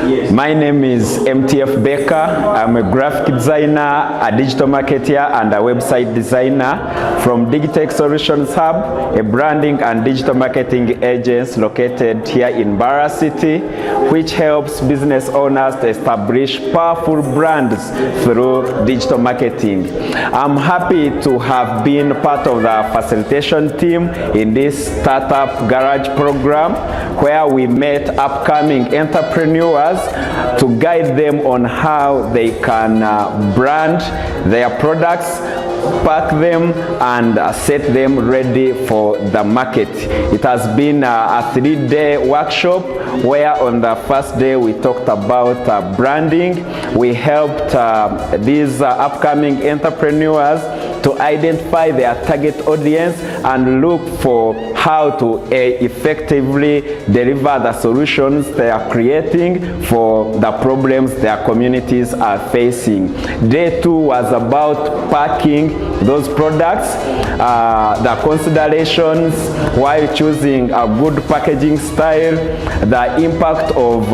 My name is MTF Baker. I'm a graphic designer, a digital marketer, and a website designer from Digitech Solutions Hub, a branding and digital marketing agency located here in Mbarara City, which helps business owners to establish powerful brands through digital marketing. I'm happy to have been part of the facilitation team in this startup garage program, where we met upcoming entrepreneurs to guide them on how they can brand their products, pack them, and set them ready for the market. It has been a 3-day workshop where on the first day we talked about branding. We helped these upcoming entrepreneurs to identify their target audience and look for how to effectively deliver the solutions they are creating for the problems their communities are facing. Day 2 was about packing those products, the considerations while choosing a good packaging style, the impact of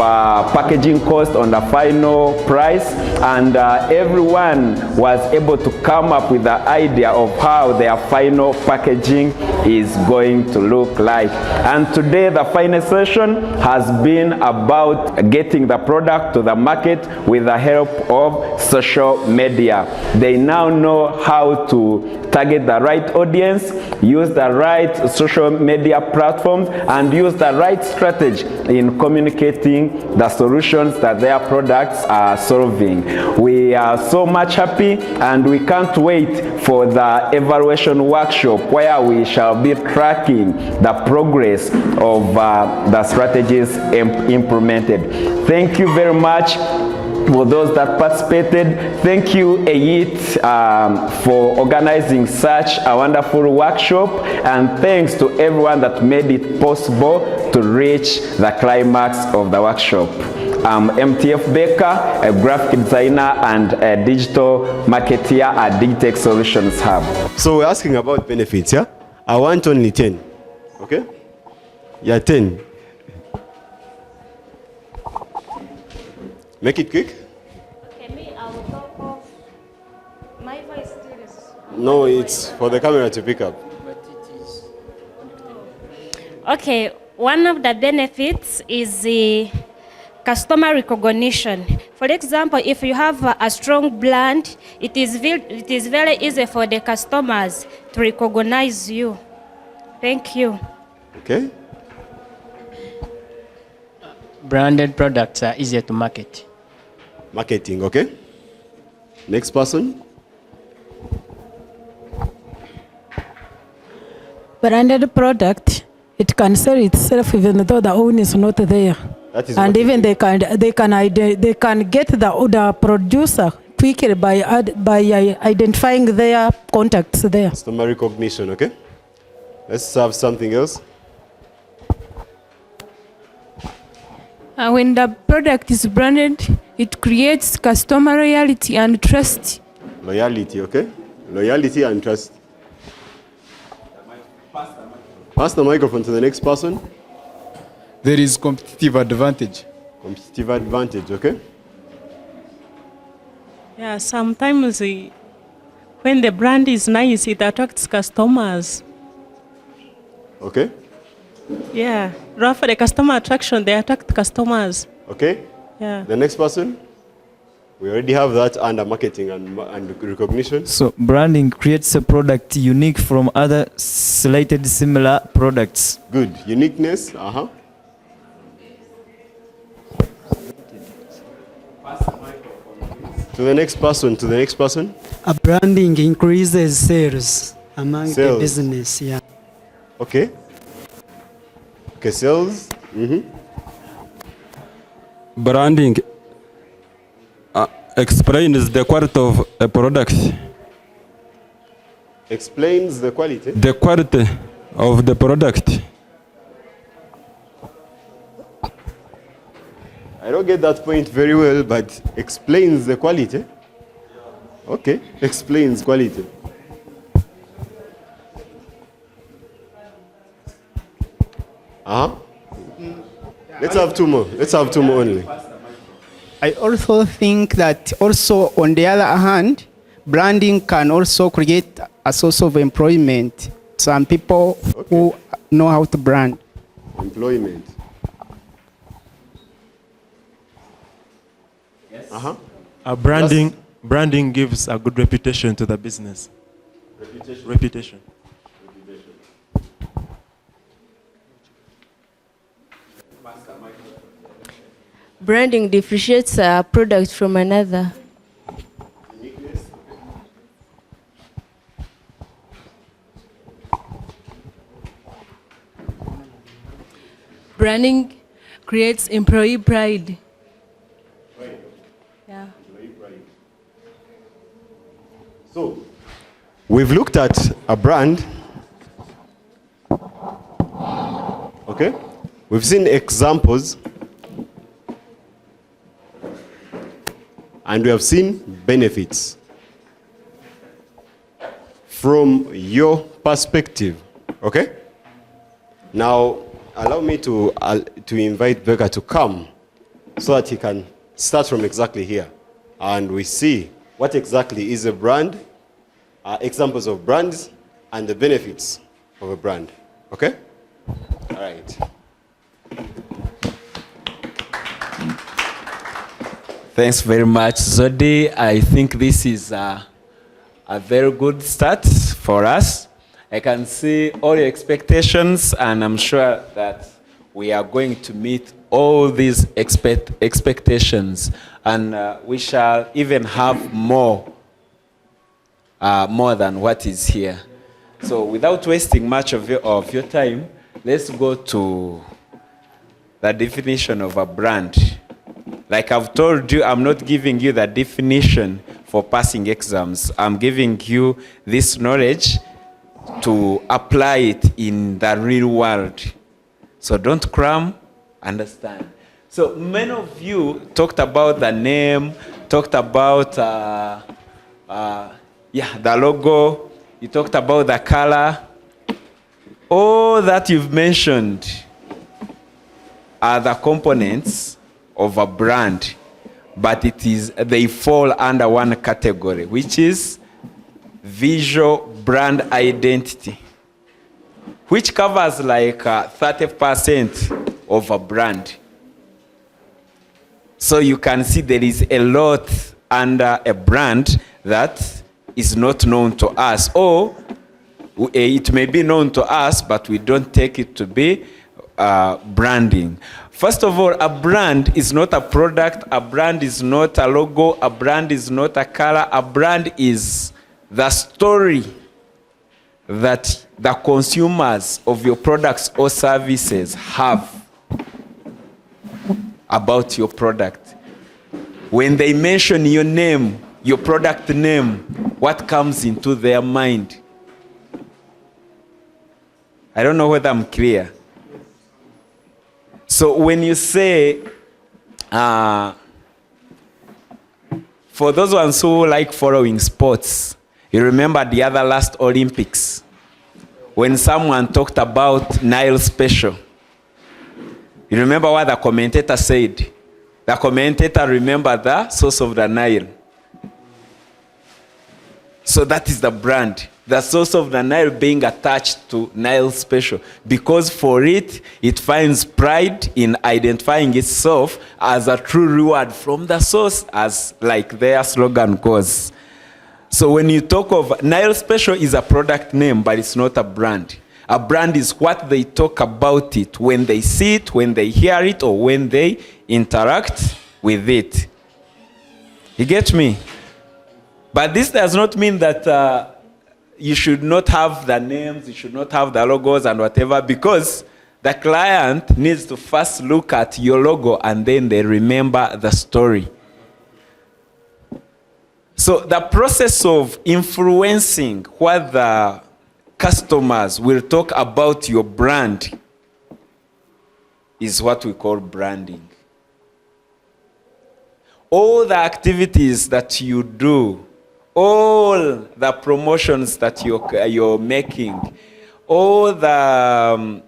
packaging cost on the final price, and everyone was able to come up with the idea of how their final packaging is going to look like. And today the final session has been about getting the product to the market with the help of social media. They now know how to target the right audience, use the right social media platforms, and use the right strategy in communicating the solutions that their products are solving. We are so much happy, and we can't wait for the evaluation workshop where we shall be tracking the progress of the strategies implemented. Thank you very much for those that participated. Thank you, EIT, for organizing such a wonderful workshop, and thanks to everyone that made it possible to reach the climax of the workshop. I'm MTF Baker, a graphic designer and a digital marketer at Digitech Solutions Hub. So we're asking about benefits, yeah? I want only 10, okay? Yeah, 10. Make it quick. Okay, me, I will talk of my voice still is... No, it's for the camera to pick up. Okay, one of the benefits is the customer recognition. For example, if you have a strong brand, it is very easy for the customers to recognize you. Thank you. Okay. Branded products are easier to market. Marketing, okay. Next person. Branded product, it can sell itself even though the owner is not there. That is and even they can get the producer quickly by identifying their contacts there. Customer recognition, okay. Let's have something else. When the product is branded, it creates customer loyalty and trust. Loyalty, okay. Loyalty and trust. Pass the microphone to the next person. There is competitive advantage. Competitive advantage, okay. Yeah, sometimes when the brand is nice, it attracts customers. Okay. Yeah, for the customer attraction, they attract customers. Okay. Yeah. The next person. We already have that under marketing and recognition. So branding creates a product unique from other slated similar products. Good. Uniqueness. Uh-huh. To the next person, to the next person. A branding increases sales among the business, yeah. Okay. Okay, sales. Branding explains the quality of a product. Explains the quality? The quality of the product. I don't get that point very well, but explains the quality. Okay, explains quality. Let's have two more. Let's have two more only. I also think that also on the other hand, branding can also create a source of employment. Some people who know how to brand. Employment. Yes. Branding gives a good reputation to the business. Reputation. Branding differentiates a product from another. Branding creates employee pride. Yeah. So, we've looked at a brand. Okay? We've seen examples. And we have seen benefits. From your perspective. Okay? Now, allow me to invite Becca to come so that he can start from exactly here. And we see what exactly is a brand, examples of brands, and the benefits of a brand. Okay? All right. Thanks very much, Zodi. I think this is a very good start for us. I can see all your expectations, and I'm sure that we are going to meet all these expectations, and we shall even have more than what is here. So without wasting much of your time, let's go to the definition of a brand. Like I've told you, I'm not giving you the definition for passing exams. I'm giving you this knowledge to apply it in the real world. So don't cram, understand. So many of you talked about the name, talked about the logo, you talked about the color. All that you've mentioned are the components of a brand, but they fall under one category, which is visual brand identity, which covers like 30% of a brand. So you can see there is a lot under a brand that is not known to us, or it may be known to us, but we don't take it to be branding. First of all, a brand is not a product, a brand is not a logo, a brand is not a color, a brand is the story that the consumers of your products or services have about your product. When they mention your name, your product name, what comes into their mind? I don't know whether I'm clear. So when you say, for those ones who like following sports, you remember the other last Olympics, when someone talked about Nile Special. You remember what the commentator said? The commentator remembered the source of the Nile. So that is the brand. The source of the Nile being attached to Nile Special, because for it, it finds pride in identifying itself as a true reward from the source, as like their slogan goes. So when you talk of Nile Special is a product name, but it's not a brand. A brand is what they talk about it when they see it, when they hear it, or when they interact with it. You get me? But this does not mean that you should not have the names, you should not have the logos and whatever, because the client needs to first look at your logo and then they remember the story. So the process of influencing what the customers will talk about your brand is what we call branding. All the activities that you do, all the promotions that you're making, all the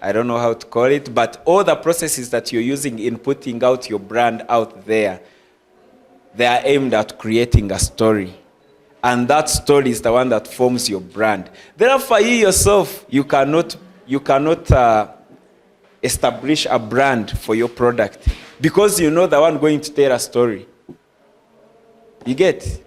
I don't know how to call it, but all the processes that you're using in putting out your brand out there, they are aimed at creating a story. And that story is the one that forms your brand. Therefore, you yourself, you cannot establish a brand for your product because you know the one going to tell a story. You get?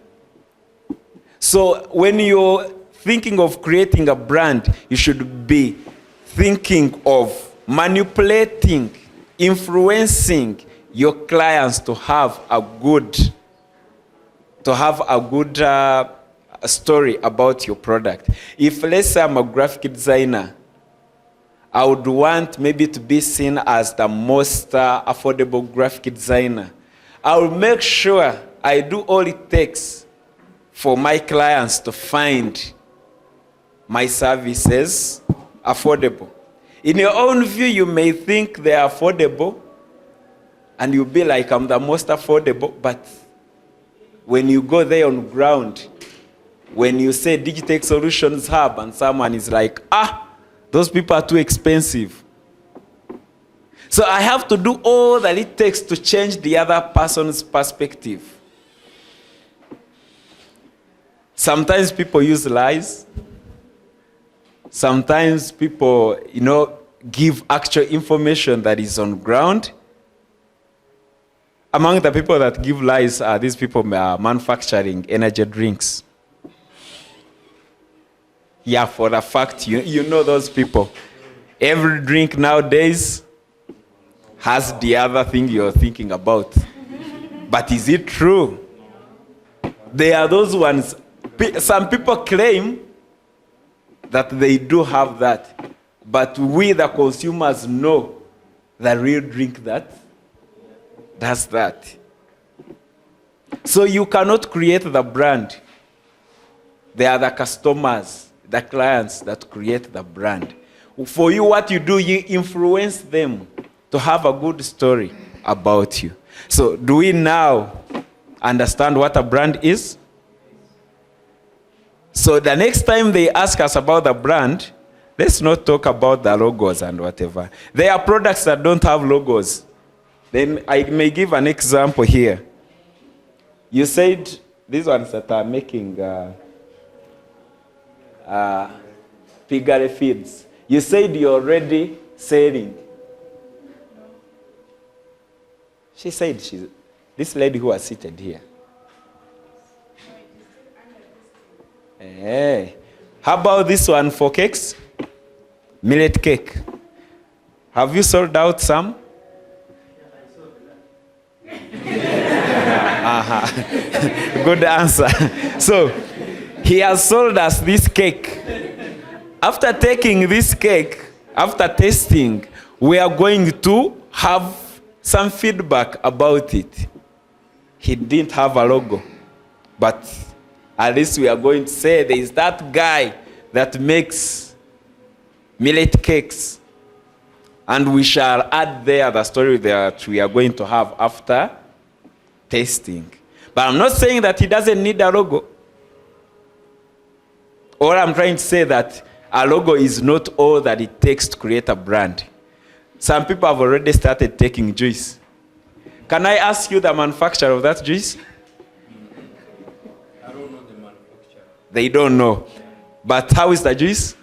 So when you're thinking of creating a brand, you should be thinking of manipulating, influencing your clients to have a good story about your product. If let's say I'm a graphic designer, I would want maybe to be seen as the most affordable graphic designer. I will make sure I do all it takes for my clients to find my services affordable. In your own view, you may think they are affordable, and you'll be like, I'm the most affordable, but when you go there on ground, when you say Digitech Solutions Hub, and someone is like, those people are too expensive. So I have to do all that it takes to change the other person's perspective. Sometimes people use lies. Sometimes people, give actual information that is on ground. Among the people that give lies are these people manufacturing energy drinks. Yeah, for a fact, you know those people. Every drink nowadays has the other thing you're thinking about. But is it true? They are those ones. Some people claim that they do have that. But we, the consumers, know the real drink that does that. So you cannot create the brand. They are the customers, the clients that create the brand. For you, what you do, you influence them to have a good story about you. So do we now understand what a brand is? So the next time they ask us about the brand, let's not talk about the logos and whatever. There are products that don't have logos. Then I may give an example here. You said these ones that are making piggery feeds. You said you're already selling. She said this lady who was seated here. Hey. How about this one for cakes? Millet cake. Have you sold out some? Good answer. So, he has sold us this cake. After taking this cake, after tasting, we are going to have some feedback about it. He didn't have a logo, but at least we are going to say there is that guy that makes millet cakes, and we shall add there the story that we are going to have after tasting. But I'm not saying that he doesn't need a logo. Or I'm trying to say that a logo is not all that it takes to create a brand. Some people have already started taking juice. Can I ask you the manufacturer of that juice? I don't know the manufacturer. They don't know. But how is the juice?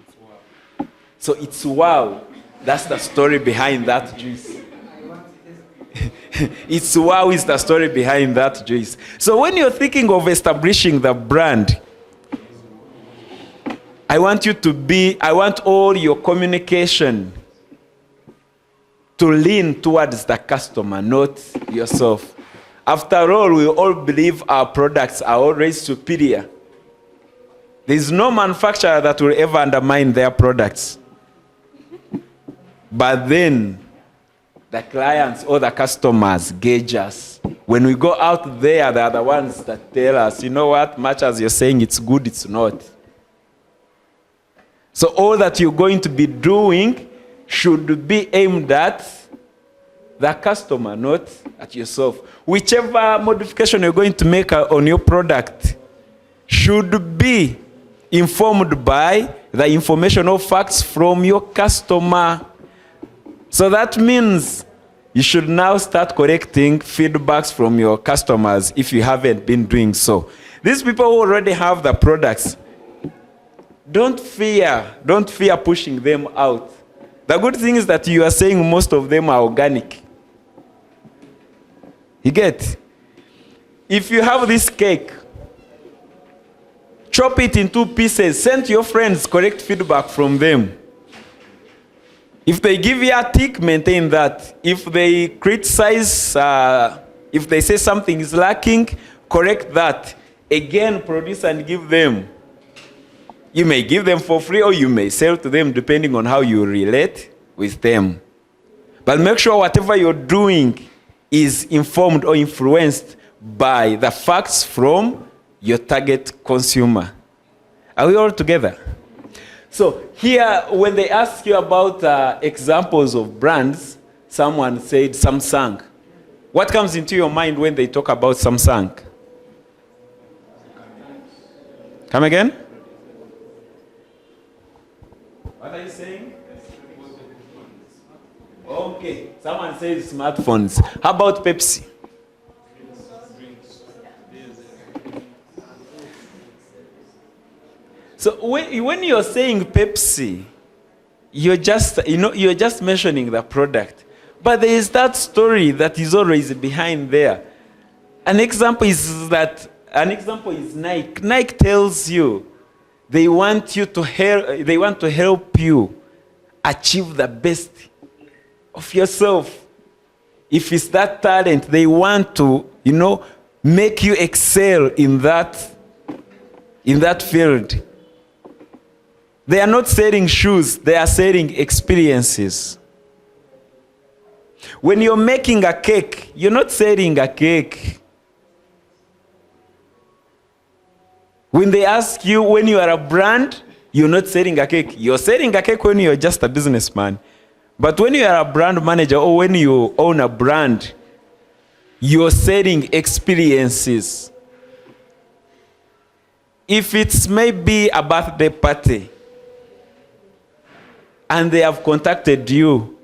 It's wow. So it's wow. That's the story behind that juice. It's wow is the story behind that juice. So when you're thinking of establishing the brand, I want all your communication to lean towards the customer, not yourself. After all, we all believe our products are always superior. There's no manufacturer that will ever undermine their products. But then, the clients or the customers gauge us. When we go out there, they are the ones that tell us, you know what, much as you're saying it's good, it's not. So all that you're going to be doing should be aimed at the customer, not at yourself. Whichever modification you're going to make on your product should be informed by the information or facts from your customer. So that means you should now start collecting feedbacks from your customers if you haven't been doing so. These people who already have the products, don't fear pushing them out. The good thing is that you are saying most of them are organic. You get? If you have this cake, chop it in 2 pieces, send to your friends, collect feedback from them. If they give you a tick, maintain that. If they criticize, if they say something is lacking, correct that. Again, produce and give them. You may give them for free or you may sell to them depending on how you relate with them. But make sure whatever you're doing is informed or influenced by the facts from your target consumer. Are we all together? So here, when they ask you about examples of brands, someone said Samsung. What comes into your mind when they talk about Samsung? Come again? What are you saying? Okay, someone says smartphones. How about Pepsi? So when you're saying Pepsi, you're just mentioning the product. But there is that story that is always behind there. An example is Nike. Nike tells you they want to help you achieve the best of yourself. If it's that talent, they want to, make you excel in that field. They are not selling shoes, they are selling experiences. When you're making a cake, you're not selling a cake. When they ask you when you are a brand, you're not selling a cake. You're selling a cake when you're just a businessman. But when you are a brand manager or when you own a brand, you're selling experiences. If it's maybe a birthday party, and they have contacted you,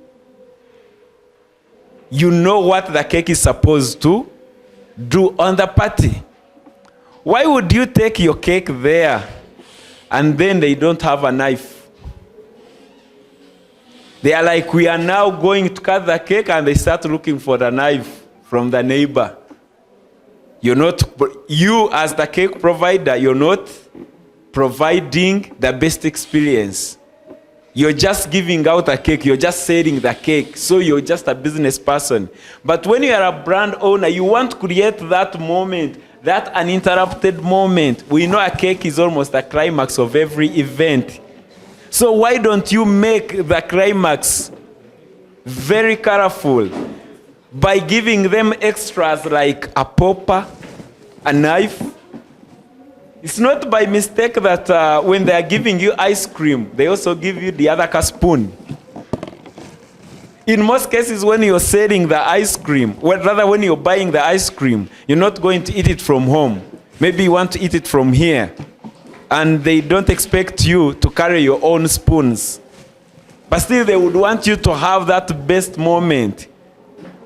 you know what the cake is supposed to do on the party. Why would you take your cake there and then they don't have a knife? They are like, we are now going to cut the cake, and they start looking for the knife from the neighbor. You as the cake provider, you're not providing the best experience. You're just giving out a cake. You're just selling the cake. So you're just a business person. But when you are a brand owner, you want to create that moment, that uninterrupted moment. We know a cake is almost the climax of every event. So why don't you make the climax very colorful by giving them extras like a popper, a knife? It's not by mistake that when they are giving you ice cream, they also give you the other spoon. In most cases, when you're selling the ice cream, rather when you're buying the ice cream, you're not going to eat it from home. Maybe you want to eat it from here. And they don't expect you to carry your own spoons. But still, they would want you to have that best moment.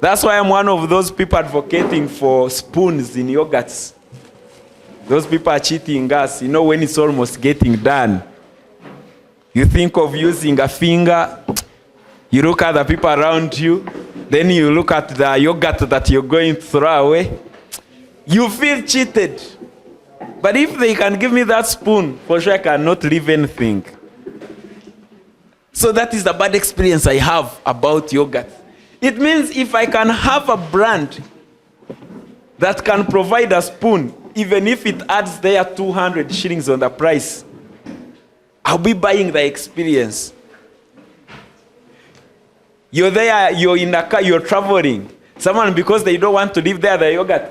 That's why I'm one of those people advocating for spoons in yogurts. Those people are cheating us, when it's almost getting done. You think of using a finger, you look at the people around you, then you look at the yogurt that you're going to throw away. You feel cheated. But if they can give me that spoon, for sure I cannot leave anything. So that is the bad experience I have about yogurt. It means if I can have a brand that can provide a spoon, even if it adds there 200 shillings on the price, I'll be buying the experience. You're there, you're in a car, you're traveling. Someone, because they don't want to leave there the yogurt,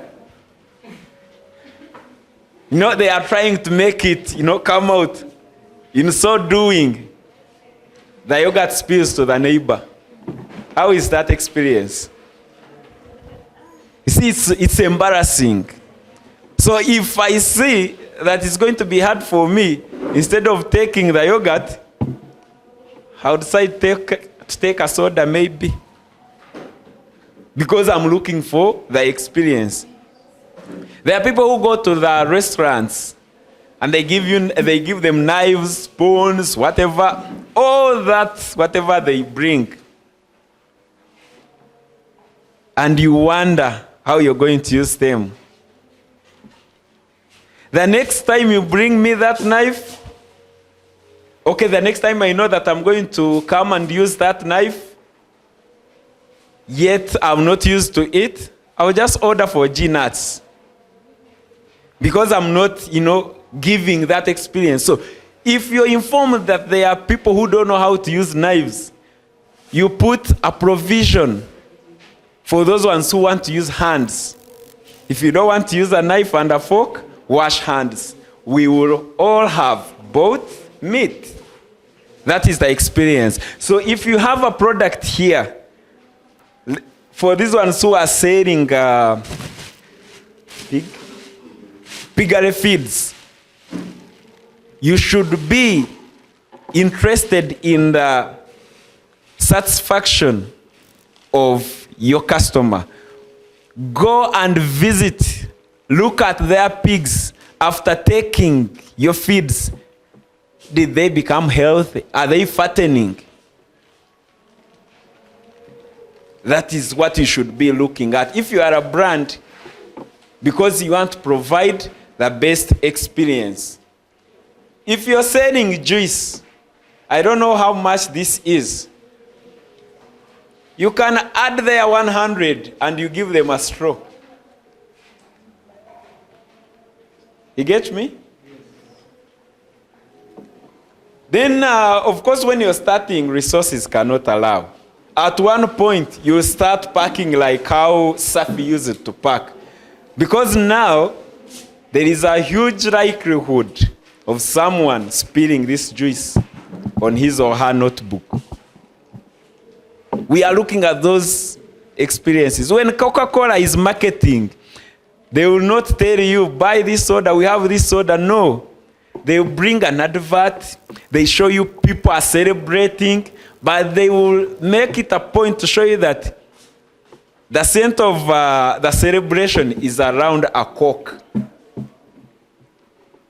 they are trying to make it, come out. In so doing, the yogurt spills to the neighbor. How is that experience? You see, it's embarrassing. So if I see that is going to be hard for me. Instead of taking the yogurt, I would decide to take a soda maybe. Because I'm looking for the experience. There are people who go to the restaurants and they give them knives, spoons, whatever, all that, whatever they bring. And you wonder how you're going to use them. The next time you bring me that knife, okay, the next time I know that I'm going to come and use that knife, yet I'm not used to it, I'll just order for G-nuts. Because I'm not, giving that experience. So if you're informed that there are people who don't know how to use knives, you put a provision for those ones who want to use hands. If you don't want to use a knife and a fork, wash hands. We will all have both meat. That is the experience. So if you have a product here, for these ones who are selling piggery feeds, you should be interested in the satisfaction of your customer. Go and visit, look at their pigs after taking your feeds. Did they become healthy? Are they fattening? That is what you should be looking at. If you are a brand, because you want to provide the best experience. If you're selling juice, I don't know how much this is. You can add there 100 and you give them a straw. You get me? Then, of course, when you're starting, resources cannot allow. At one point, you start packing like how Safi used to pack. Because now, there is a huge likelihood of someone spilling this juice on his or her notebook. We are looking at those experiences. When Coca-Cola is marketing, they will not tell you, buy this soda, we have this soda. No. They will bring an advert. They show you people are celebrating, but they will make it a point to show you that the center of the celebration is around a Coke.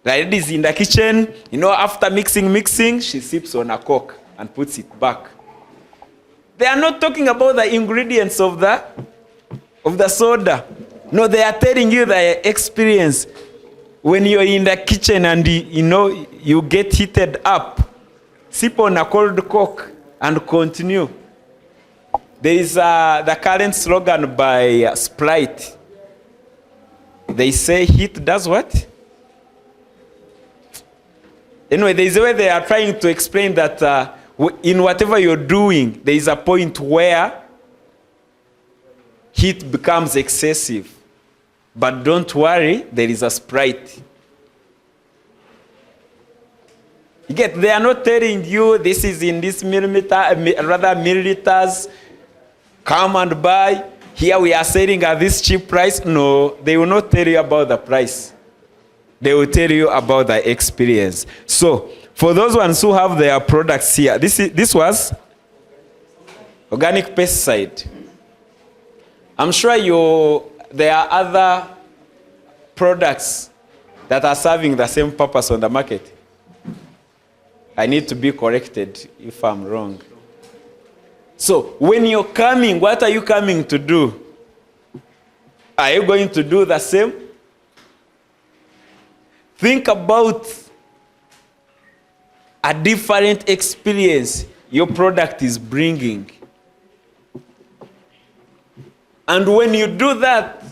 The lady is in the kitchen, after mixing, she sips on a Coke and puts it back. They are not talking about the ingredients of the soda. No, they are telling you the experience. When you're in the kitchen and you get heated up, sip on a cold Coke and continue. There is the current slogan by Sprite. They say heat does what? Anyway, there is a way they are trying to explain that in whatever you're doing, there is a point where heat becomes excessive. But don't worry, there is a Sprite. They are not telling you this is in this milliliters. Come and buy. Here we are selling at this cheap price. No, they will not tell you about the price. They will tell you about the experience. So, for those ones who have their products here, this was organic pesticide. I'm sure there are other products that are serving the same purpose on the market. I need to be corrected if I'm wrong. So, when you're coming, what are you coming to do? Are you going to do the same? Think about a different experience your product is bringing. And when you do that,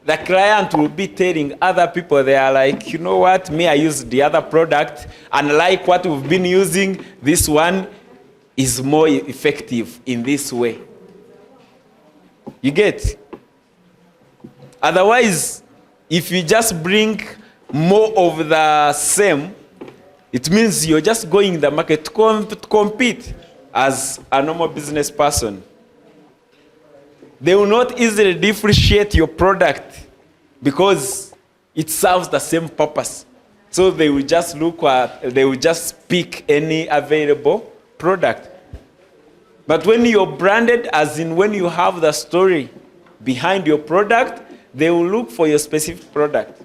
the client will be telling other people, they are like, you know what, me, I use the other product, and like what we've been using, this one is more effective in this way. You get? Otherwise, if you just bring more of the same, it means you're just going in the market to compete as a normal business person. They will not easily differentiate your product because it serves the same purpose. So they will just they will just pick any available product. But when you're branded, as in when you have the story behind your product, they will look for your specific product.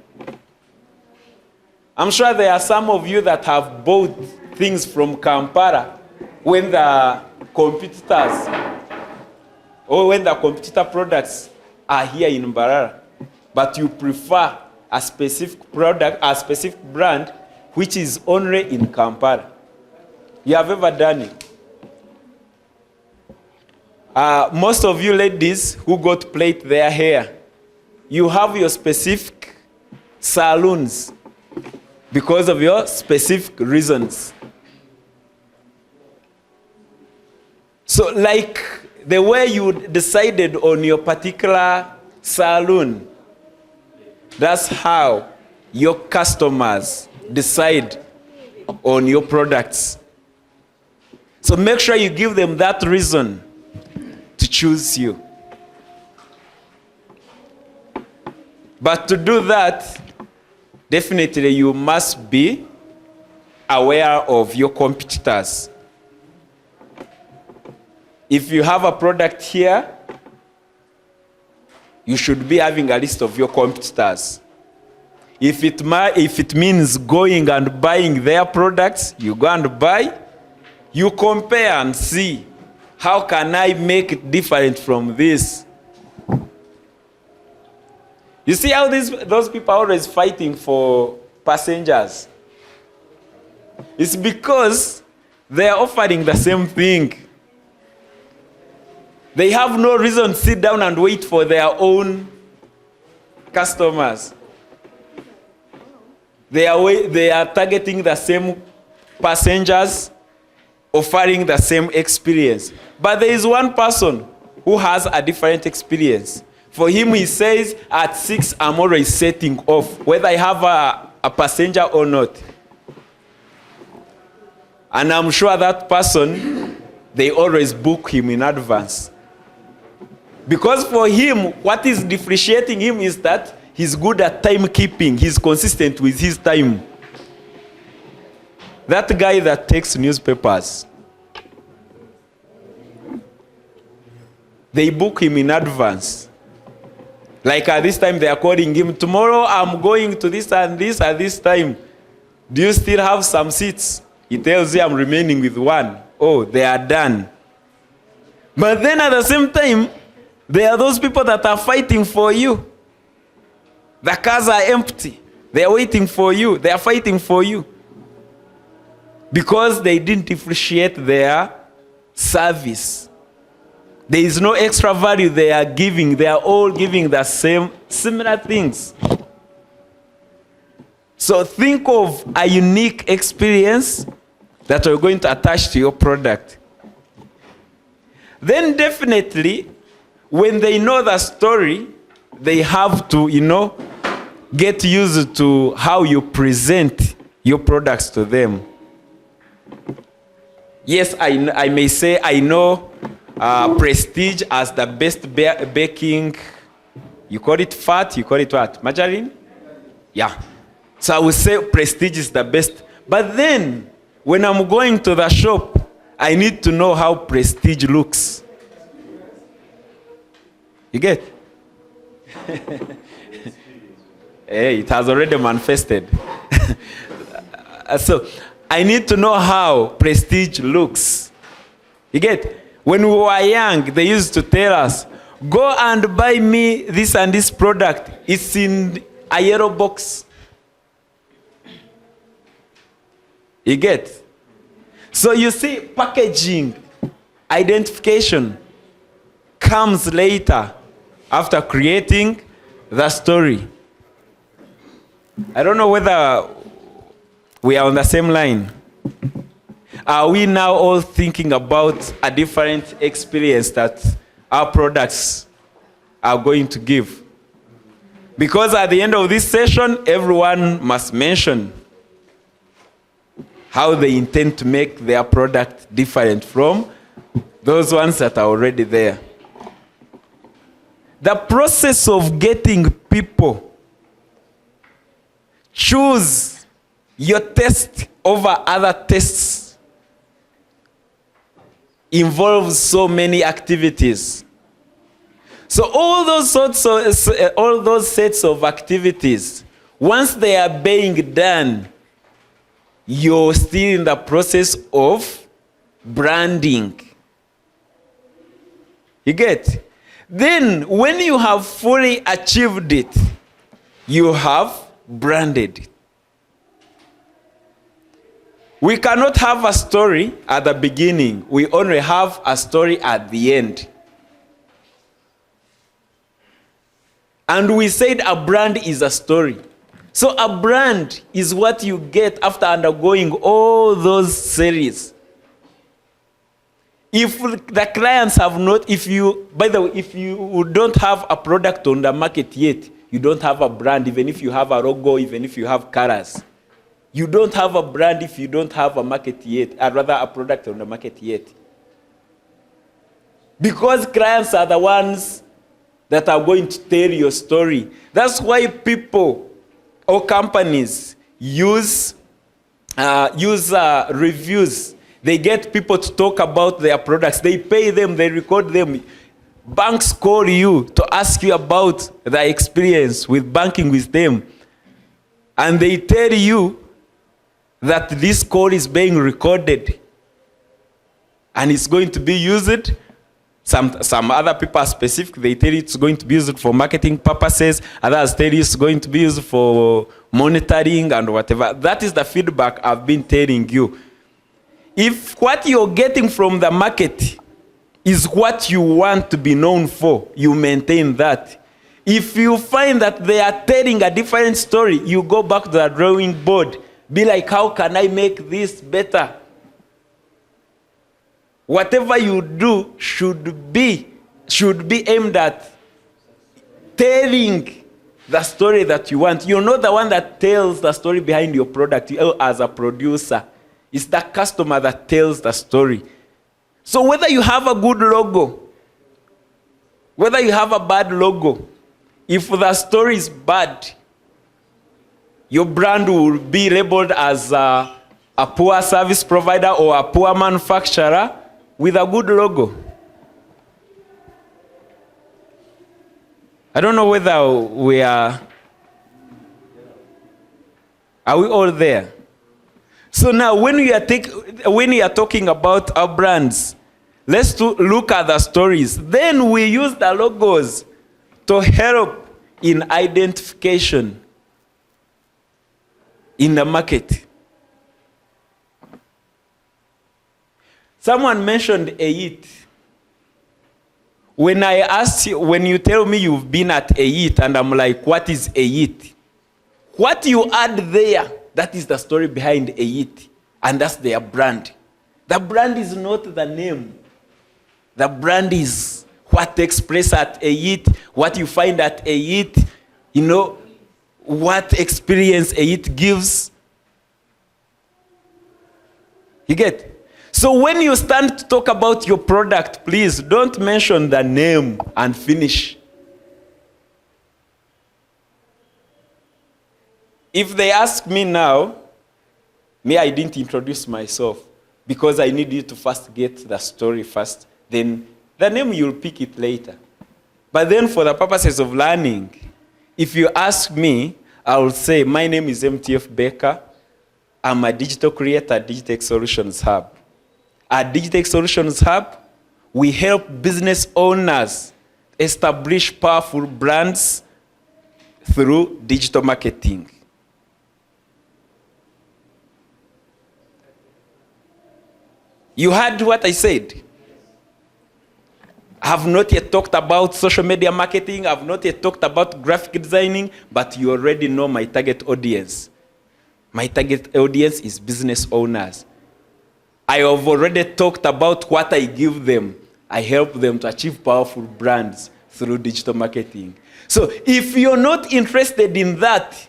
I'm sure there are some of you that have bought things from Kampala when the competitors or when the competitor products are here in Mbarara, but you prefer a specific product, a specific brand, which is only in Kampala. You have ever done it? Most of you ladies who got plait their hair, you have your specific salons because of your specific reasons. So like the way you decided on your particular salon, that's how your customers decide on your products. So make sure you give them that reason to choose you. But to do that, definitely you must be aware of your competitors. If you have a product here, you should be having a list of your competitors. If it means going and buying their products, you go and buy. You compare and see, how can I make it different from this? You see how those people are always fighting for passengers? It's because they are offering the same thing. They have no reason to sit down and wait for their own customers. They are targeting the same passengers, offering the same experience. But there is one person who has a different experience. For him, he says, at 6, I'm always setting off, whether I have a passenger or not. And I'm sure that person, they always book him in advance. Because for him, what is differentiating him is that he's good at timekeeping. He's consistent with his time. That guy that takes newspapers, they book him in advance. Like at this time, they are calling him, tomorrow I'm going to this and this at this time. Do you still have some seats? He tells you, I'm remaining with one. Oh, they are done. But then at the same time, there are those people that are fighting for you. The cars are empty. They are waiting for you. They are fighting for you. Because they didn't appreciate their service. There is no extra value they are giving. They are all giving the same, similar things. So think of a unique experience that you're going to attach to your product. Then definitely, when they know the story, they have to, get used to how you present your products to them. Yes, I may say I know Prestige as the best baking. You call it fat, you call it what? Margarine? Yeah. So I would say Prestige is the best. But then, when I'm going to the shop, I need to know how Prestige looks. You get? Hey, it has already manifested. So, I need to know how Prestige looks. You get? When we were young, they used to tell us, go and buy me this and this product. It's in a yellow box. You get? So you see, packaging, identification comes later after creating the story. I don't know whether we are on the same line. Are we now all thinking about a different experience that our products are going to give? Because at the end of this session, everyone must mention how they intend to make their product different from those ones that are already there. The process of getting people choose Your test over other tests involves so many activities. So all those sets of activities, once they are being done, you're still in the process of branding. You get? Then when you have fully achieved it, you have branded it. We cannot have a story at the beginning. We only have a story at the end. And we said a brand is a story. So a brand is what you get after undergoing all those series. If the clients have not, by the way, if you don't have a product on the market yet, you don't have a brand, even if you have a logo, even if you have colors. You don't have a brand if you don't have a market yet, or rather a product on the market yet. Because clients are the ones that are going to tell your story. That's why people or companies use reviews. They get people to talk about their products. They pay them, they record them. Banks call you to ask you about the experience with banking with them. And they tell you that this call is being recorded and it's going to be used. Some other people are specific. They tell you it's going to be used for marketing purposes. Others tell you it's going to be used for monitoring and whatever. That is the feedback I've been telling you. If what you're getting from the market is what you want to be known for, you maintain that. If you find that they are telling a different story, you go back to the drawing board. Be like, how can I make this better? Whatever you do should be aimed at telling the story that you want. You're not the one that tells the story behind your product as a producer. It's the customer that tells the story. So whether you have a good logo, whether you have a bad logo, if the story is bad, your brand will be labeled as a poor service provider or a poor manufacturer with a good logo. I don't know whether we are we all there? So now when we are talking about our brands, let's look at the stories. Then we use the logos to help in identification in the market. Someone mentioned EIT. When I asked you, when you tell me you've been at EIT, and I'm like, what is EIT? What you add there, that is the story behind EIT, and that's their brand. The brand is not the name. The brand is what takes place at EIT, what you find at EIT, what experience EIT gives. You get? So when you stand to talk about your product, please don't mention the name and finish. If they ask me now, I didn't introduce myself because I need you to first get the story first. Then the name, you'll pick it later. But then for the purposes of learning, if you ask me, I will say, my name is MTF Baker. I'm a digital creator at Digitech Solutions Hub. At Digitech Solutions Hub, we help business owners establish powerful brands through digital marketing. You heard what I said? I have not yet talked about social media marketing. I have not yet talked about graphic designing, but you already know my target audience. My target audience is business owners. I have already talked about what I give them. I help them to achieve powerful brands through digital marketing. So if you're not interested in that,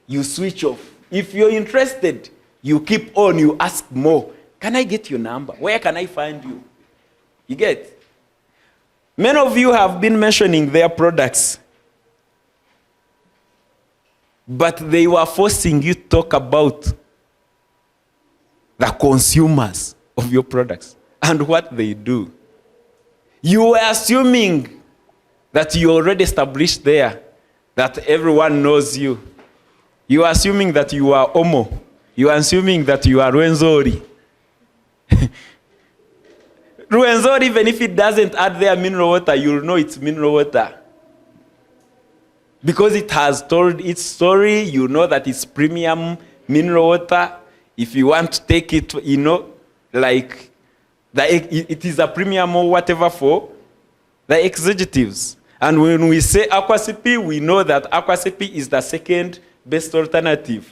you switch off. If you're interested, you keep on, you ask more. Can I get your number? Where can I find you? You get? Many of you have been mentioning their products. But they were forcing you to talk about the consumers of your products and what they do. You were assuming that you already established there, that everyone knows you. You are assuming that you are Omo. You are assuming that you are Rwenzori. Rwenzori, even if it doesn't add their mineral water, you'll know it's mineral water. Because it has told its story, you know that it's premium mineral water. If you want to take it, you know, like it is a premium or whatever for the executives. And when we say Aquasipi, we know that Aquasipi is the second best alternative.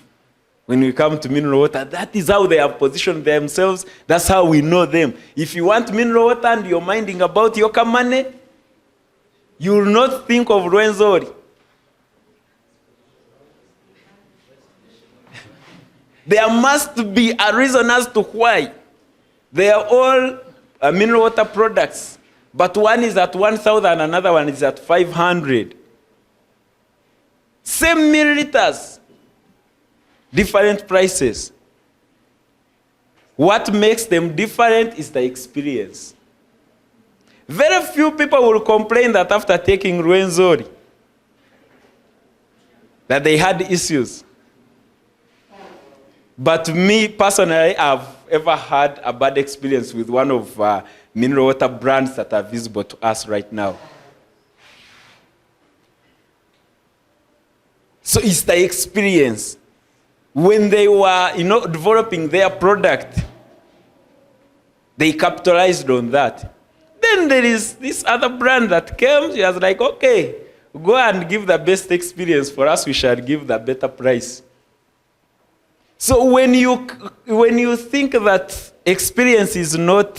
When we come to mineral water, that is how they have positioned themselves. That's how we know them. If you want mineral water and you're minding about your kamane, you will not think of Rwenzori. There must be a reason as to why. They are all mineral water products, but one is at 1,000, another one is at 500. Same milliliters, different prices. What makes them different is the experience. Very few people will complain that after taking Rwenzori, that they had issues. But me personally, I've ever had a bad experience with one of mineral water brands that are visible to us right now. So it's the experience. When they were, developing their product, they capitalized on that. Then there is this other brand that came. She was like, okay, go and give the best experience for us. We shall give the better price. So when you think that experience is not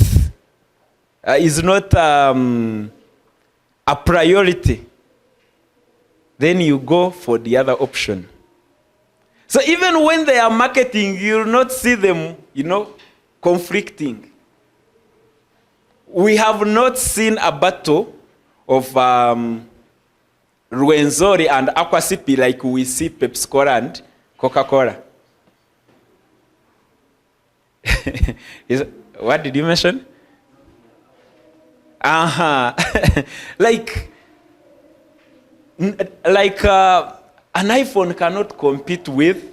a priority, then you go for the other option. So even when they are marketing, you'll not see them, conflicting. We have not seen a battle of Rwenzori and Aquasipi like we see Pepsi Cola and Coca-Cola. What did you mention? Like an iPhone cannot compete with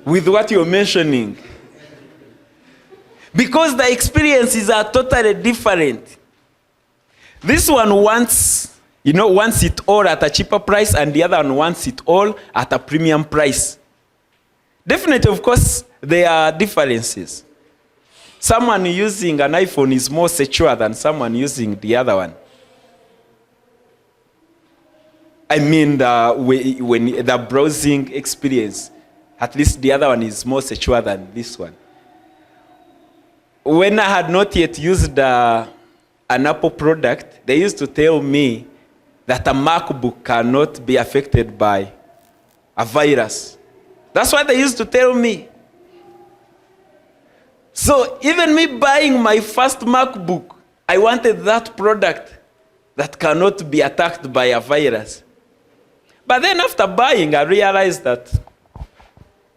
what you're mentioning. Because the experiences are totally different. This one wants it all at a cheaper price, and the other one wants it all at a premium price. Definitely, of course, there are differences. Someone using an iPhone is more secure than someone using the other one. I mean, when the browsing experience, at least the other one is more secure than this one. When I had not yet used an Apple product, they used to tell me that a MacBook cannot be affected by a virus. That's what they used to tell me. So even me buying my first MacBook, I wanted that product that cannot be attacked by a virus. But then after buying, I realized that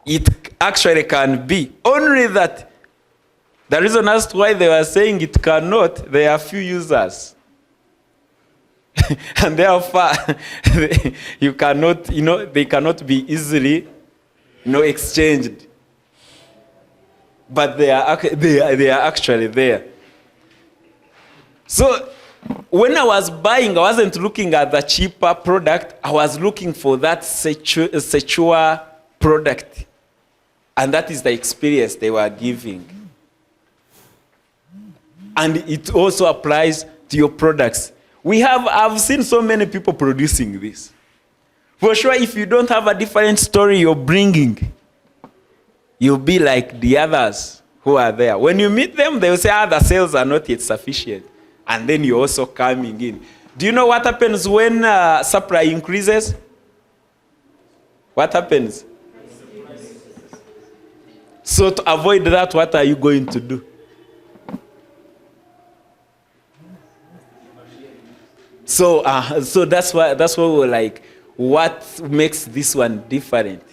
it actually can be. Only that the reason as to why they were saying it cannot, there are few users. And therefore, you cannot, they cannot be easily exchanged. But they are actually there. So when I was buying, I wasn't looking at the cheaper product. I was looking for that secure product. And that is the experience they were giving. And it also applies to your products. I've seen so many people producing this. For sure, if you don't have a different story you're bringing, you'll be like the others who are there. When you meet them, they'll say, the sales are not yet sufficient. And then you're also coming in. Do you know what happens when supply increases? What happens? So to avoid that, what are you going to do? So that's why we're like, what makes this one different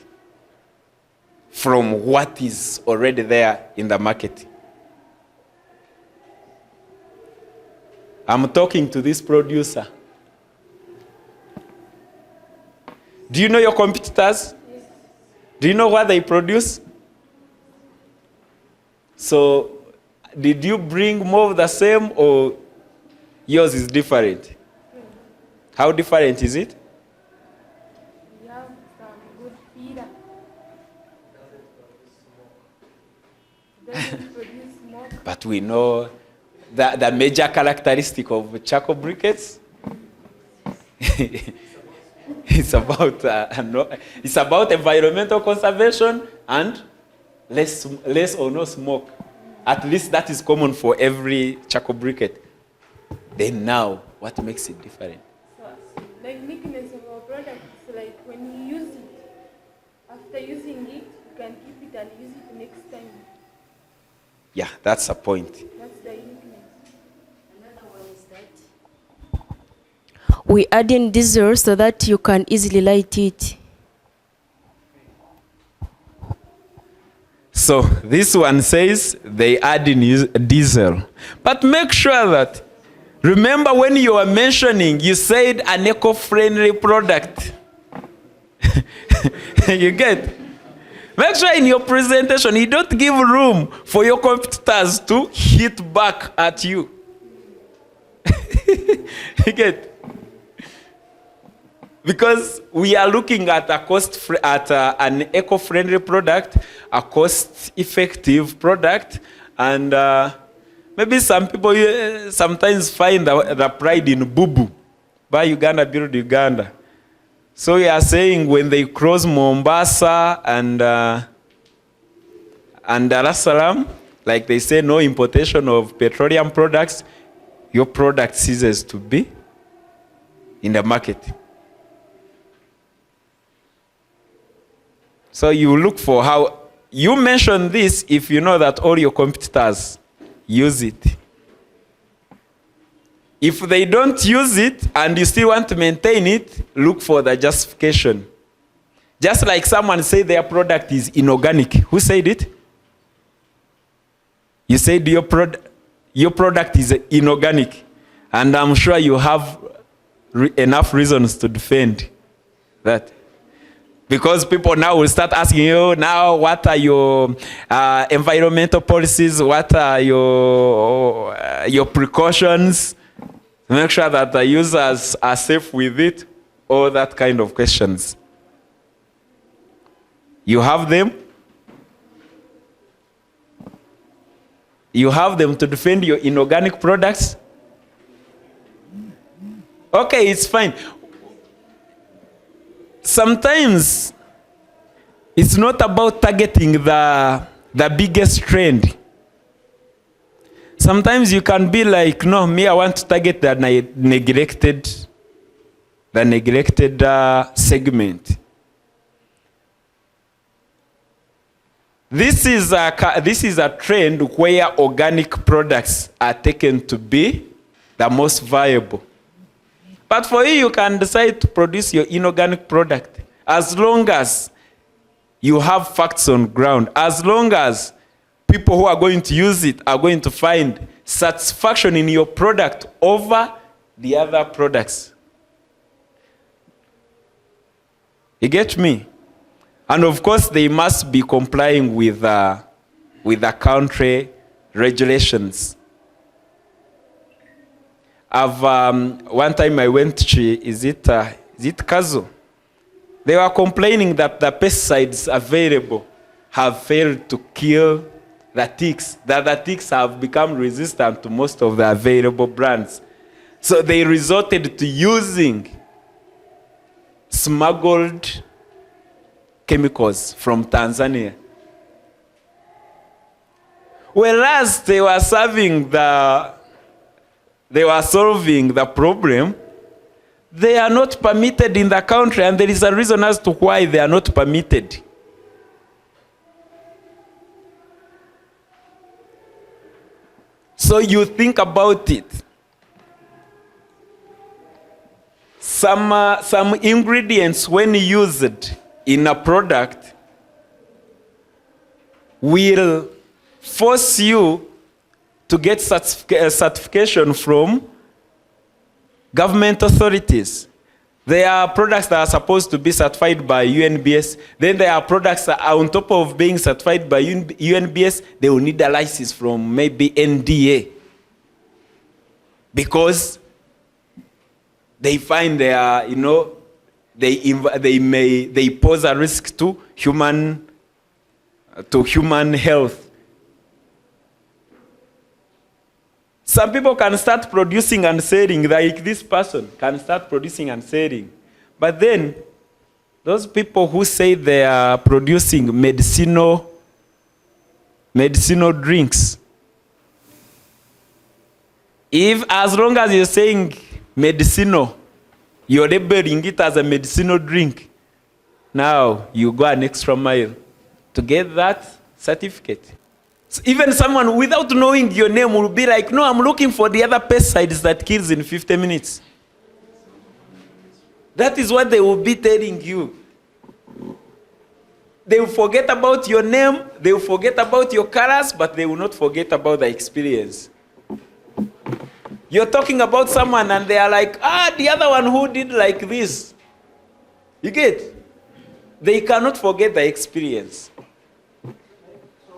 from what is already there in the market. I'm talking to this producer. Do you know your competitors? Yes. Do you know what they produce? So, did you bring more of the same or yours is different? How different is it? We have some good feeder. Doesn't produce smoke. But we know the major characteristic of charcoal briquettes it's about environmental conservation and less or no smoke. At least that is common for every charcoal briquette. Then now, what makes it different? So, the uniqueness of our product is like when you use it, after using it, you can keep it and use it next time. Yeah, that's a point. That's the uniqueness. Another one is that we add in diesel so that you can easily light it. So this one says they add in diesel. But make sure that, remember when you were mentioning, you said an eco-friendly product. You get? Make sure in your presentation you don't give room for your competitors to hit back at you. You get? Because we are looking at an eco-friendly product, a cost-effective product, and maybe some people sometimes find the pride in boo-boo. Buy Uganda, build Uganda. So we are saying when they cross Mombasa and Dar es Salaam, like they say, no importation of petroleum products, your product ceases to be in the market. So you look for how, you mention this if you know that all your competitors use it. If they don't use it and you still want to maintain it, look for the justification. Just like someone said their product is inorganic. Who said it? You said your product is inorganic. And I'm sure you have enough reasons to defend that. Because people now will start asking you, now what are your environmental policies? What are your precautions? Make sure that the users are safe with it. All that kind of questions. You have them. You have them to defend your inorganic products. Okay, it's fine. Sometimes it's not about targeting the biggest trend. Sometimes you can be like, no, me, I want to target the neglected segment. This is a trend where organic products are taken to be the most viable. But for you, you can decide to produce your inorganic product as long as you have facts on ground, as long as people who are going to use it are going to find satisfaction in your product over the other products. You get me? And of course, they must be complying with the country regulations. One time I went to, is it Kazo? They were complaining that the pesticides available have failed to kill the ticks, that the ticks have become resistant to most of the available brands. So they resorted to using smuggled chemicals from Tanzania. Whereas they were solving the problem, they are not permitted in the country, and there is a reason as to why they are not permitted. So you think about it. some ingredients, when used in a product, will force you to get certification from government authorities. There are products that are supposed to be certified by UNBS. Then there are products that are on top of being certified by UNBS, they will need a license from maybe NDA. Because they find they are, they pose a risk to human health. Some people can start producing and selling, like this person can start producing and selling. But then, those people who say they are producing medicinal drinks, if as long as you're saying medicinal, you're labeling it as a medicinal drink, now you go an extra mile to get that certificate. So even someone without knowing your name will be like, no, I'm looking for the other pesticides that kills in 50 minutes. That is what they will be telling you. They will forget about your name, they will forget about your colors, but they will not forget about the experience. You're talking about someone and they are like, the other one who did like this. You get? They cannot forget the experience. So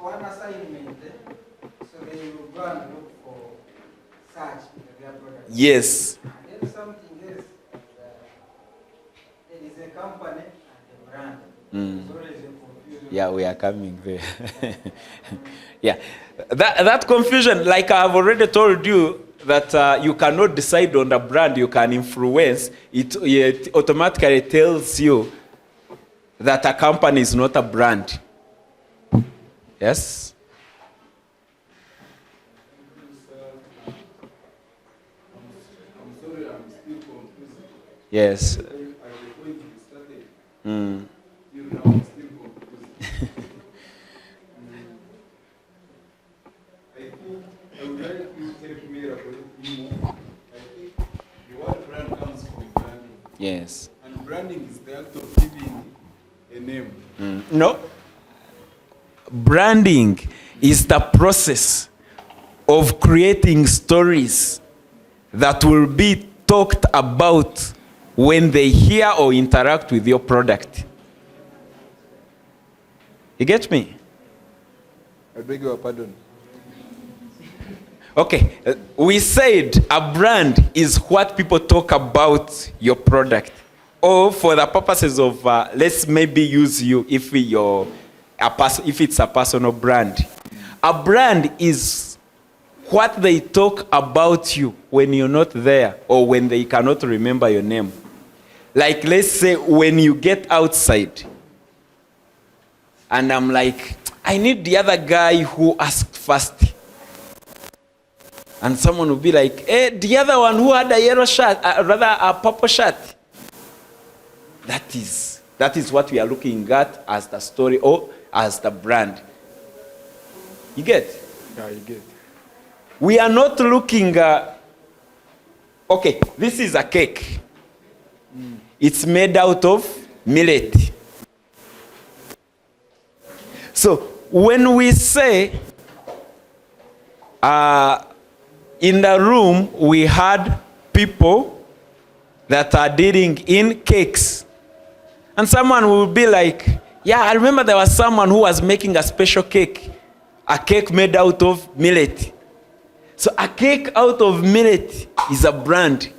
one assignment, so they will go and look for search their product. Yes. And then something else, there is a company and a brand. Mm. So there is a confusion. Yeah, we are coming there. Yeah, that confusion, like I've already told you, that you cannot decide on the brand you can influence. It automatically tells you that a company is not a brand. Yes? I'm sorry, I'm still confused. Yes. At the point we started, Mm. till now I'm still confused. I think I would like you to help me elaborate more. I think the word brand comes from branding. Yes. And branding is the act of giving a name. Mm. No. Branding is the process of creating stories that will be talked about when they hear or interact with your product. You get me? I beg your pardon. Okay, we said a brand is what people talk about your product. Or for the purposes of, let's maybe use you if it's a personal brand. A brand is what they talk about you when you're not there or when they cannot remember your name. Like, let's say when you get outside and I'm like, I need the other guy who asked first. And someone will be like, the other one who had a yellow shirt, rather a purple shirt. That is what we are looking at as the story or as the brand. You get? Yeah, you get. We are not looking okay, this is a cake. Mm. It's made out of millet. So when we say in the room we had people that are dealing in cakes, and someone will be like, yeah, I remember there was someone who was making a special cake, a cake made out of millet. So a cake out of millet is a brand.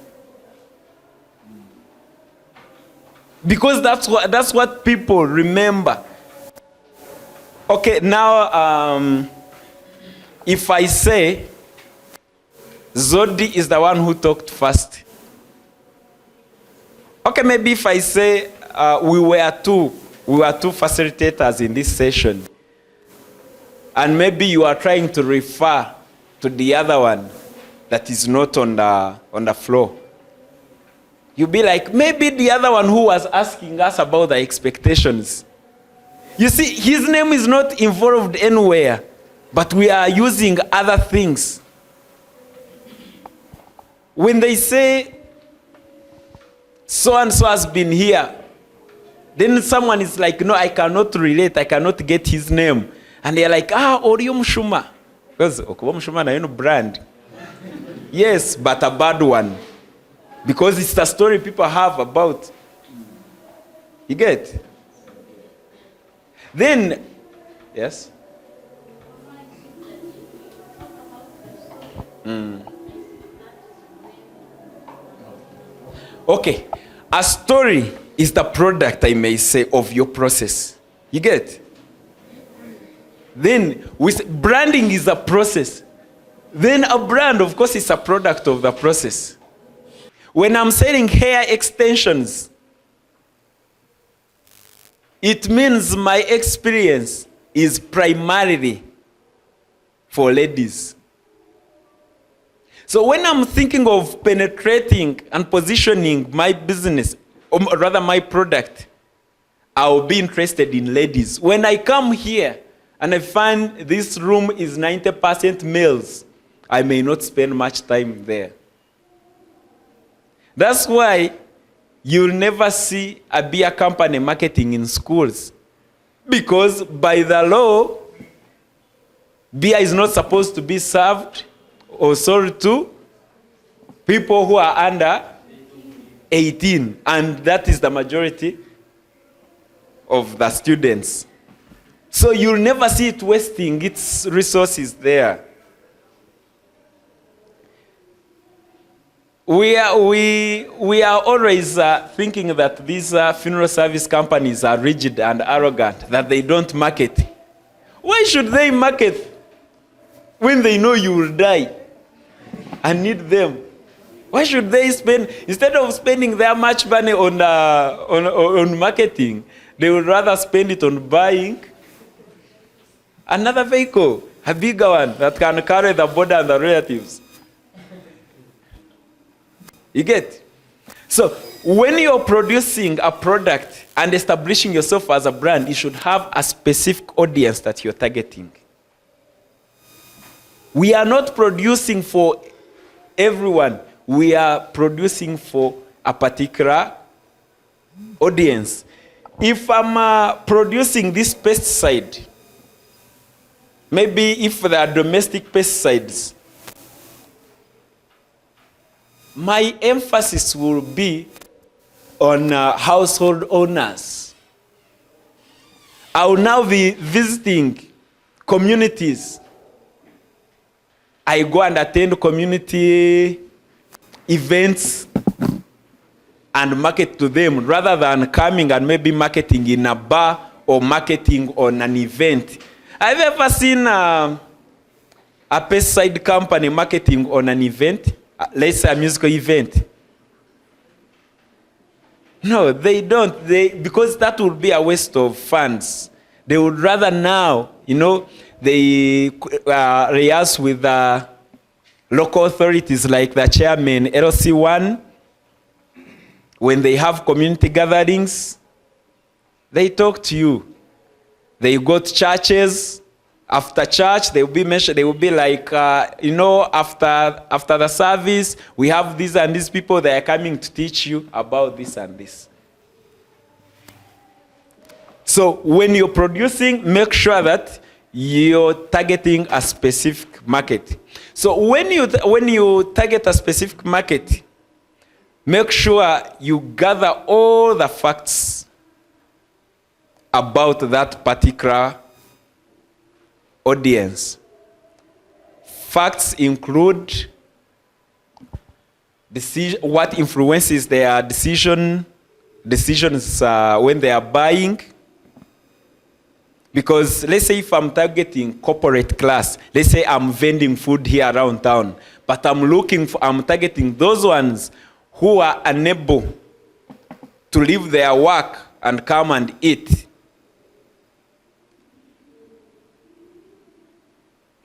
Because that's what people remember. Okay, now if I say Zodi is the one who talked first. Okay, maybe if I say we were two facilitators in this session, and maybe you are trying to refer to the other one that is not on the floor. You'll be like, maybe the other one who was asking us about the expectations. You see, his name is not involved anywhere, but we are using other things. When they say, so and so has been here. Then someone is like, no, I cannot relate, I cannot get his name. And they're like, Oriyo Mushuma. Because Okubo Mushuma na yenu brand. Yes, but a bad one. Because it's the story people have about. You get? Then, yes? Okay, a story is the product, I may say, of your process. You get? Then, with branding is a process. Then a brand, of course, is a product of the process. When I'm selling hair extensions, it means my experience is primarily for ladies. So when I'm thinking of penetrating and positioning my business, or rather my product, I'll be interested in ladies. When I come here and I find this room is 90% males, I may not spend much time there. That's why you'll never see a beer company marketing in schools. Because by the law, beer is not supposed to be served or sold to people who are under 18. And that is the majority of the students. So you'll never see it wasting its resources there. We are always thinking that these funeral service companies are rigid and arrogant, that they don't market. Why should they market when they know you will die and need them? Why should they spend, instead of spending their much money on marketing, they would rather spend it on buying another vehicle, a bigger one that can carry the border and the relatives. You get? So when you're producing a product and establishing yourself as a brand, you should have a specific audience that you're targeting. We are not producing for everyone. We are producing for a particular audience. If I'm producing this pesticide, maybe if there are domestic pesticides, my emphasis will be on household owners. I will now be visiting communities. I go and attend community events and market to them rather than coming and maybe marketing in a bar or marketing on an event. I've ever seen a pesticide company marketing on an event. Let's say a musical event. No, they don't. Because that would be a waste of funds. They would rather now, they liaise with the local authorities like the chairman, LC1. When they have community gatherings, they talk to you. They go to churches. After church, they will be mentioned. They will be like, after the service, we have these and these people that are coming to teach you about this and this. So when you're producing, make sure that you're targeting a specific market. So when you target a specific market, make sure you gather all the facts about that particular audience. Facts include what influences their decisions when they are buying. Because let's say if I'm targeting corporate class, let's say I'm vending food here around town, but I'm targeting those ones who are unable to leave their work and come and eat.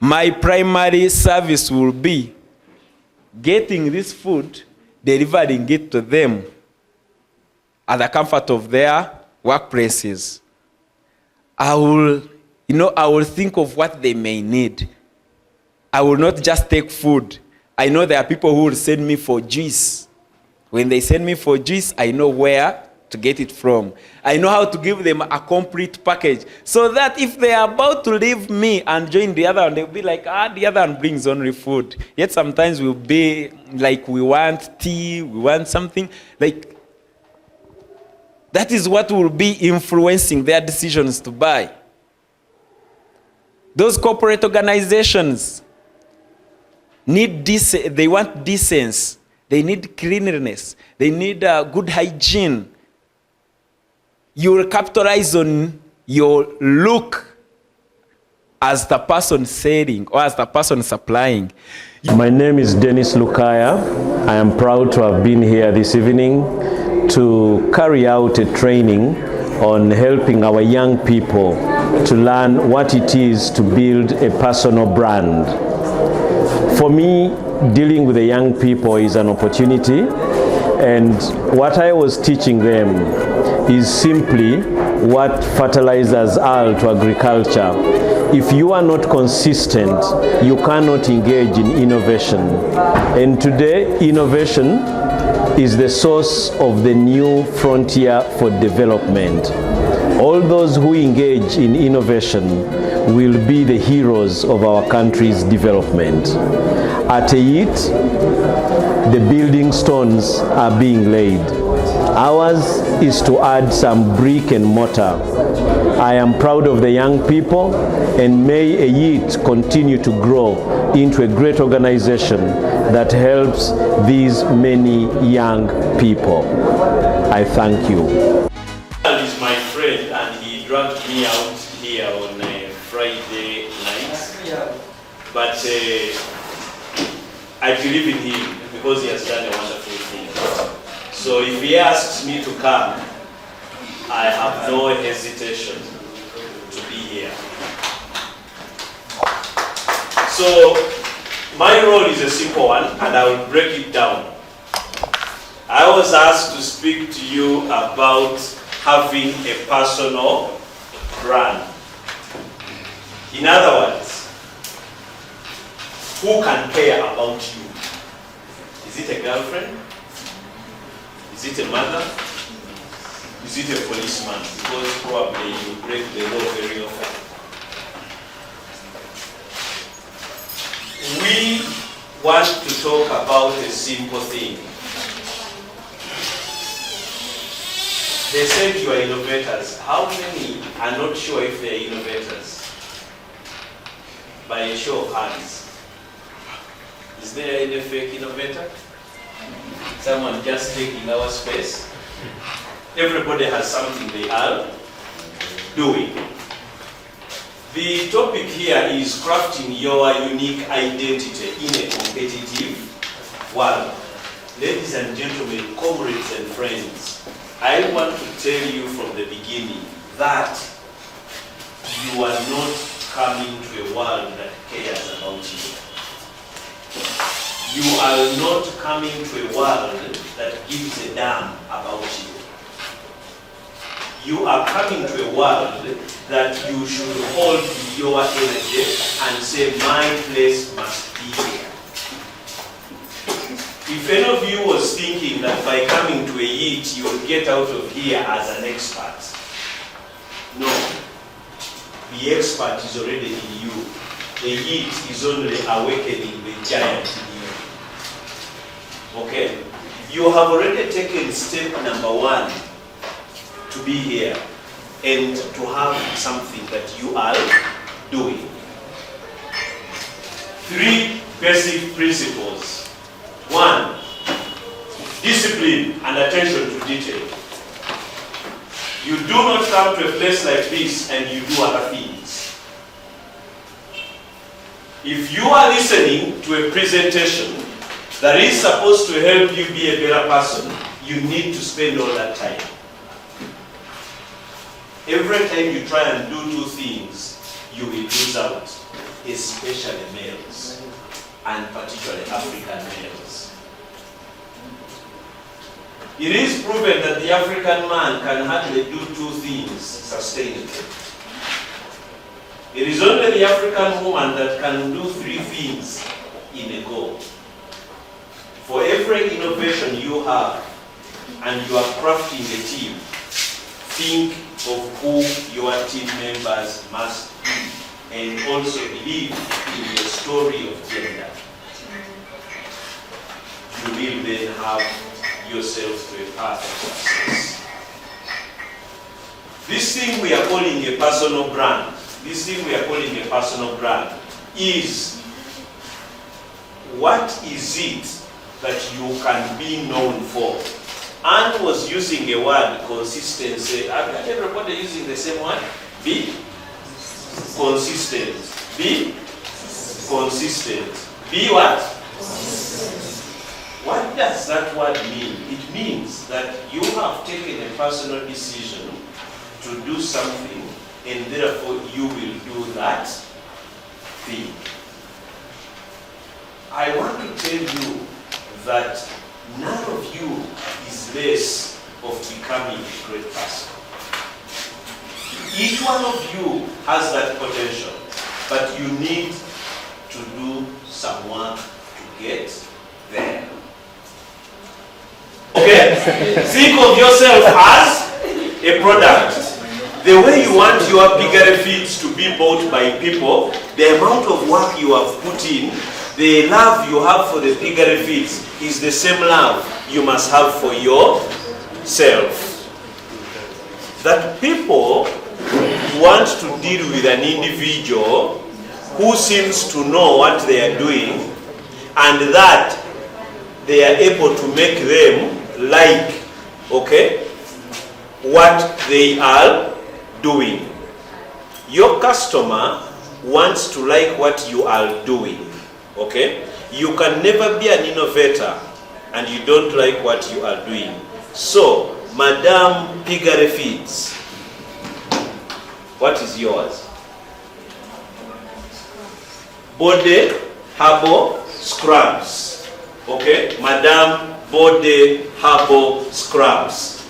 My primary service will be getting this food, delivering it to them at the comfort of their workplaces. I will think of what they may need. I will not just take food. I know there are people who will send me for juice When they send me for juice, I know where to get it from. I know how to give them a complete package so that if they are about to leave me and join the other one, they'll be like, the other one brings only food. Yet sometimes we'll be like, we want tea, we want something. Like, that is what will be influencing their decisions to buy. Those corporate organizations they want decency. They need cleanliness. They need good hygiene. You will capitalize on your look as the person selling or as the person supplying. My name is Dennis Lukaya. I am proud to have been here this evening to carry out a training on helping our young people to learn what it is to build a personal brand. For me, dealing with the young people is an opportunity, and what I was teaching them is simply what fertilizers are to agriculture. If you are not consistent, you cannot engage in innovation. And today, innovation is the source of the new frontier for development. All those who engage in innovation will be the heroes of our country's development. At EIT, the building stones are being laid. Ours is to add some brick and mortar. I am proud of the young people, and may EIT continue to grow into a great organization that helps these many young people. I thank you. He's my friend, and he dragged me out here on a Friday night. But I believe in him because he has done a wonderful thing. So if he asks me to come, I have no hesitation to be here. So my role is a simple one, and I will break it down. I was asked to speak to you about having a personal brand. In other words, who can care about you? Is it a girlfriend? Is it a mother? Is it a policeman? Because probably you break the law very often. We want to talk about a simple thing. They said you are innovators. How many are not sure if they are innovators? By a show of hands. Is there any fake innovator? Someone just taking our space? Everybody has something they are doing. The topic here is crafting your unique identity in a competitive world. Ladies and gentlemen, comrades and friends, I want to tell you from the beginning that you are not coming to a world that cares about you. You are not coming to a world that gives a damn about you. You are coming to a world that you should hold your energy and say, my place must be here. If any of you was thinking that by coming to a EIT you will get out of here as an expert, no. The expert is already in you. The EIT is only awakening the giant in you. Okay? You have already taken step number 1 to be here and to have something that you are doing. 3 basic principles. 1, discipline and attention to detail. You do not come to a place like this and you do other things. If you are listening to a presentation that is supposed to help you be a better person, you need to spend all that time. Every time you try and do 2 things, you will lose out, especially males, and particularly African males. It is proven that the African man can hardly do 2 things sustainably. It is only the African woman that can do 3 things in a go. For every innovation you have and you are crafting a team, think of who your team members must be and also believe in the story of gender. You will then have yourself to a path of success. This thing we are calling a personal brand, is what is it that you can be known for? Anne was using a word, consistency. Have everybody using the same word? Be consistent. Be consistent. Be what? What does that word mean? It means that you have taken a personal decision to do something, and therefore you will do that thing. I want to tell you that none of you is less of becoming a great person. Each one of you has that potential, but you need to do some work to get there. Okay? Think of yourself as a product. The way you want your bigger feeds to be bought by people, the amount of work you have put in, the love you have for the bigger feeds is the same love you must have for yourself. That people want to deal with an individual who seems to know what they are doing and that they are able to make them like, okay, what they are doing. Your customer wants to like what you are doing, okay? You can never be an innovator and you don't like what you are doing. So, Madame Pigare Feeds, what is yours? Bode Herbal Scrubs, okay? Madame Bode Herbal Scrubs.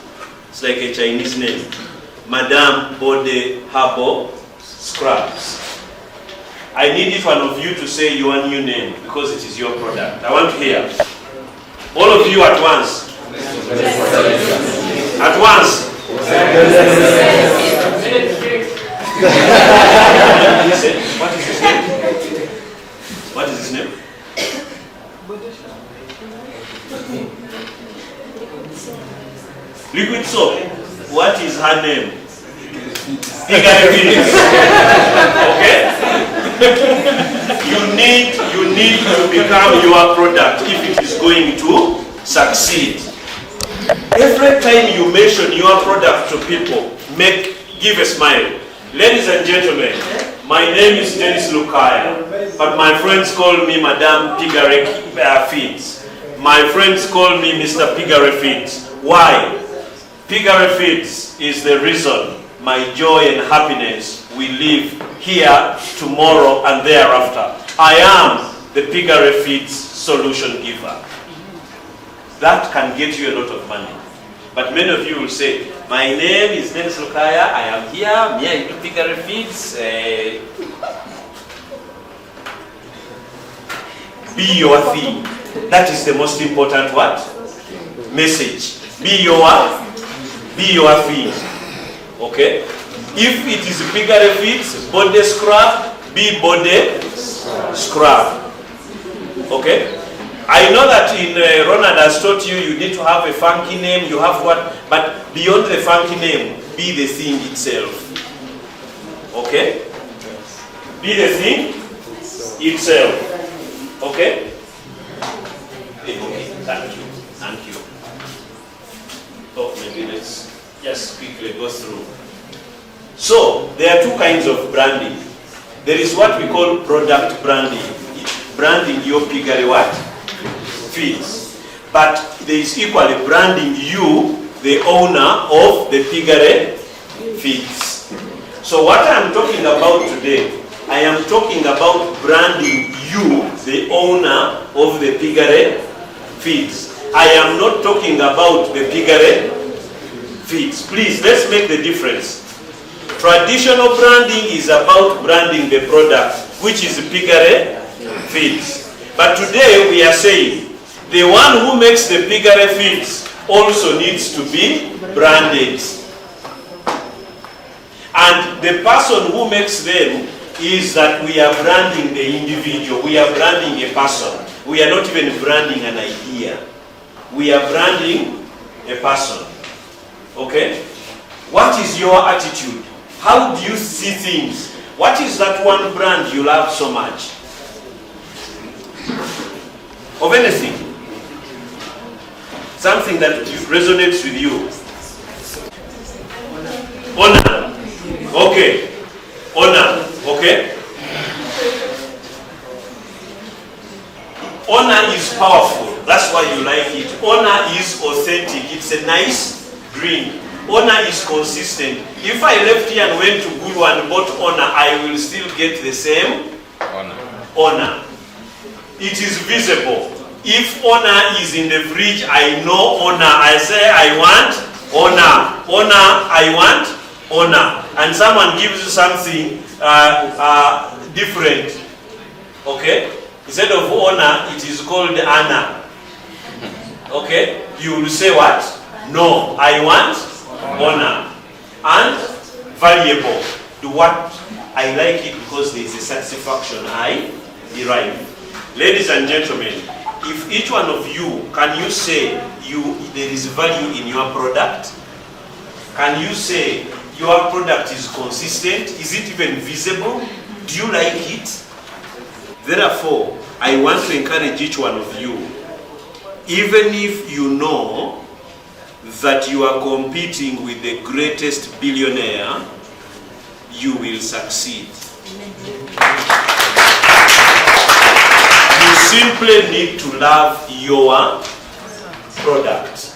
It's like a Chinese name. Madame Bode Herbal Scrubs. I need each one of you to say your new name because it is your product. I want to hear. All of you at once. At once. What is his name? What is his name? Liquid soap. What is her name? Okay? You need to become your product if it is going to succeed. Every time you mention your product to people, give a smile. Ladies and gentlemen, my name is Dennis Lukaya, but my friends call me Madame Pigare Feeds. My friends call me Mr. Pigare Feeds. Why? Pigare Feeds is the reason my joy and happiness will live here, tomorrow, and thereafter. I am the Pigare Feeds solution giver. That can get you a lot of money. But many of you will say, my name is Dennis Lukaya, I am here, I do Pigare Feeds. Be your thing. That is the most important what? Message. Be your thing. Okay? If it is Pigare Feeds, body scrub, be body scrub. Okay? I know that in Ronald has taught you, you need to have a funky name, you have what, but beyond the funky name, be the thing itself. Okay? Be the thing itself. Okay? Okay, thank you. Thank you. Oh, maybe let's just quickly go through. So, there are two kinds of branding. There is what we call product branding. Branding your Pigare what? Feeds. But there is equally branding you, the owner of the Pigare Feeds. So what I am talking about today, I am talking about branding you, the owner of the Pigare Feeds. I am not talking about the Pigare Feeds. Please, let's make the difference. Traditional branding is about branding the product, which is Pigare Feeds. But today we are saying The one who makes the bigger refills also needs to be branded. And the person who makes them is that we are branding the individual. We are branding a person. We are not even branding an idea. We are branding a person. Okay? What is your attitude? How do you see things? What is that one brand you love so much? Of anything. Something that resonates with you. Honor. Okay. Honor. Okay. Honor is powerful. That's why you like it. Honor is authentic. It's a nice drink. Honor is consistent. If I left here and went to Guru and bought honor, I will still get the same honor. It is visible. If honor is in the fridge, I know honor. I say, I want honor. Honor, I want honor. And someone gives you something different. Okay? Instead of honor, it is called honor. Okay? You will say what? No, I want honor. And valuable. Do what? I like it because there is a satisfaction I derive. Ladies and gentlemen, if each one of you, can you say there is value in your product? Can you say your product is consistent? Is it even visible? Do you like it? Therefore, I want to encourage each one of you, even if you know that you are competing with the greatest billionaire, you will succeed. You simply need to love your product.